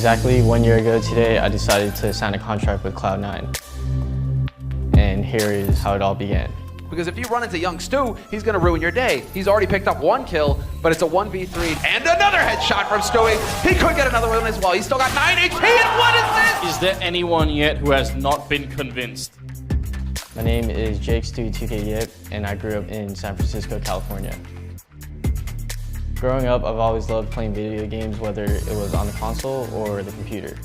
Exactly 1 year ago today, I decided to sign a contract with Cloud9. And here is how it all began. Because if you run into young Stu, he's gonna ruin your day. He's already picked up 1 kill, but it's a 1v3 and another headshot from Stewie. He could get another one as well. He's still got 9 HP, and what is this? Is there anyone yet who has not been convinced? My name is Stewie2k Yip, and I grew up in San Francisco, California. Growing up, I've always loved playing video games, whether it was on the console or the computer.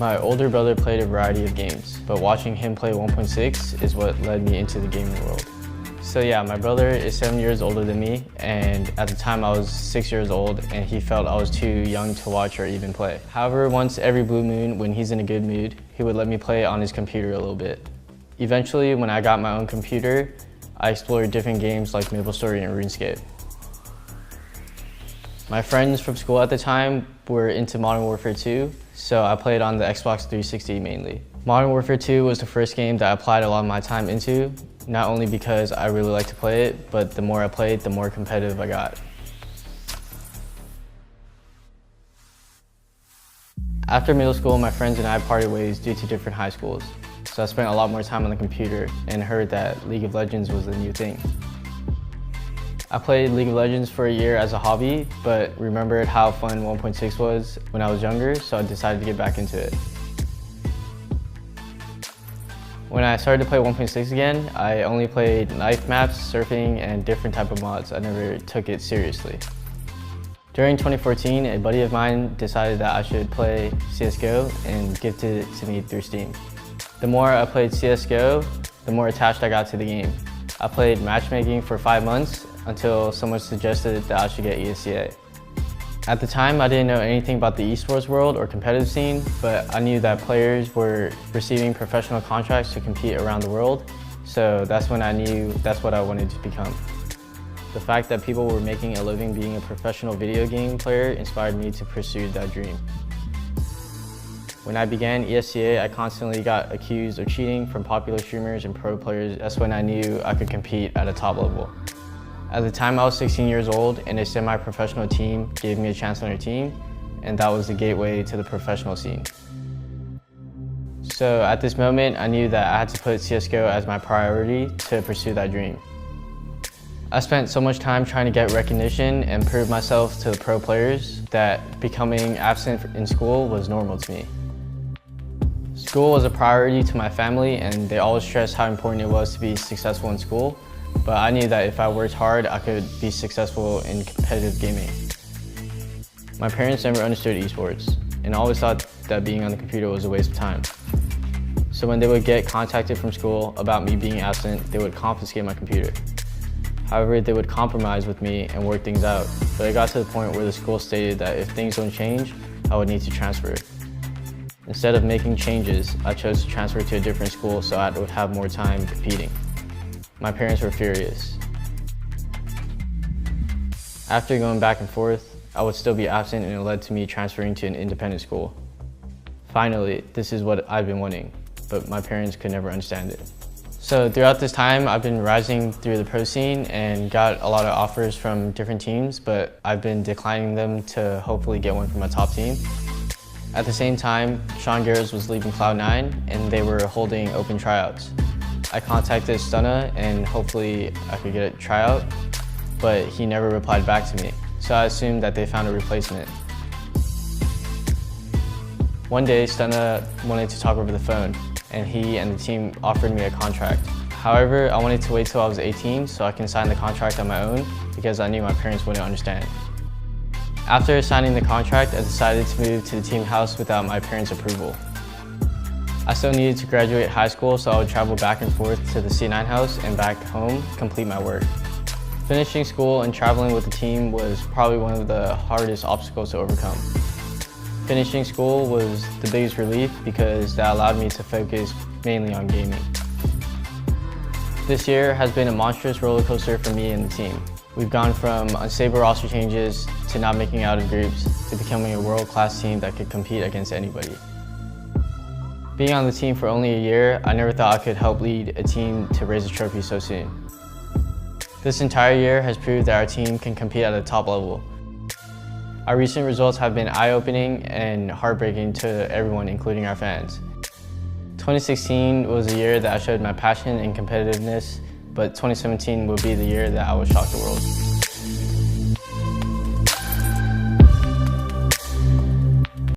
My older brother played a variety of games, but watching him play 1.6 is what led me into the gaming world. So yeah, my brother is 7 years older than me, and at the time I was 6 years old, and he felt I was too young to watch or even play. However, once every blue moon, when he's in a good mood, he would let me play on his computer a little bit. Eventually, when I got my own computer, I explored different games like MapleStory and RuneScape. My friends from school at the time were into Modern Warfare 2, so I played on the Xbox 360 mainly. Modern Warfare 2 was the first game that I applied a lot of my time into, not only because I really like to play it, but the more I played, the more competitive I got. After middle school, my friends and I parted ways due to different high schools, so I spent a lot more time on the computer and heard that League of Legends was the new thing. I played League of Legends for a year as a hobby, but remembered how fun 1.6 was when I was younger, so I decided to get back into it. When I started to play 1.6 again, I only played knife maps, surfing, and different type of mods. I never took it seriously. During 2014, a buddy of mine decided that I should play CSGO and gifted it to me through Steam. The more I played CSGO, the more attached I got to the game. I played matchmaking for 5 months until someone suggested that I should get ESCA. At the time, I didn't know anything about the esports world or competitive scene, but I knew that players were receiving professional contracts to compete around the world, so that's when I knew that's what I wanted to become. The fact that people were making a living being a professional video game player inspired me to pursue that dream. When I began ESCA, I constantly got accused of cheating from popular streamers and pro players. That's when I knew I could compete at a top level. At the time, I was 16 years old, and a semi-professional team gave me a chance on their team, and that was the gateway to the professional scene. So at this moment, I knew that I had to put CSGO as my priority to pursue that dream. I spent so much time trying to get recognition and prove myself to the pro players that becoming absent in school was normal to me. School was a priority to my family, and they always stressed how important it was to be successful in school. But I knew that if I worked hard, I could be successful in competitive gaming. My parents never understood esports and always thought that being on the computer was a waste of time. So when they would get contacted from school about me being absent, they would confiscate my computer. However, they would compromise with me and work things out, but it got to the point where the school stated that if things don't change, I would need to transfer. Instead of making changes, I chose to transfer to a different school so I would have more time competing. My parents were furious. After going back and forth, I would still be absent, and it led to me transferring to an independent school. Finally, this is what I've been wanting, but my parents could never understand it. So throughout this time, I've been rising through the pro scene and got a lot of offers from different teams, but I've been declining them to hopefully get one from a top team. At the same time, Sean Garrett was leaving Cloud9, and they were holding open tryouts. I contacted Stunna and hopefully I could get a tryout, but he never replied back to me, so I assumed that they found a replacement. One day, Stunna wanted to talk over the phone, and he and the team offered me a contract. However, I wanted to wait till I was 18 so I can sign the contract on my own because I knew my parents wouldn't understand. After signing the contract, I decided to move to the team house without my parents' approval. I still needed to graduate high school, so I would travel back and forth to the C9 house and back home to complete my work. Finishing school and traveling with the team was probably one of the hardest obstacles to overcome. Finishing school was the biggest relief because that allowed me to focus mainly on gaming. This year has been a monstrous roller coaster for me and the team. We've gone from unstable roster changes to not making out of groups to becoming a world-class team that could compete against anybody. Being on the team for only a year, I never thought I could help lead a team to raise a trophy so soon. This entire year has proved that our team can compete at a top level. Our recent results have been eye-opening and heartbreaking to everyone, including our fans. 2016 was the year that I showed my passion and competitiveness, but 2017 will be the year that I will shock the world.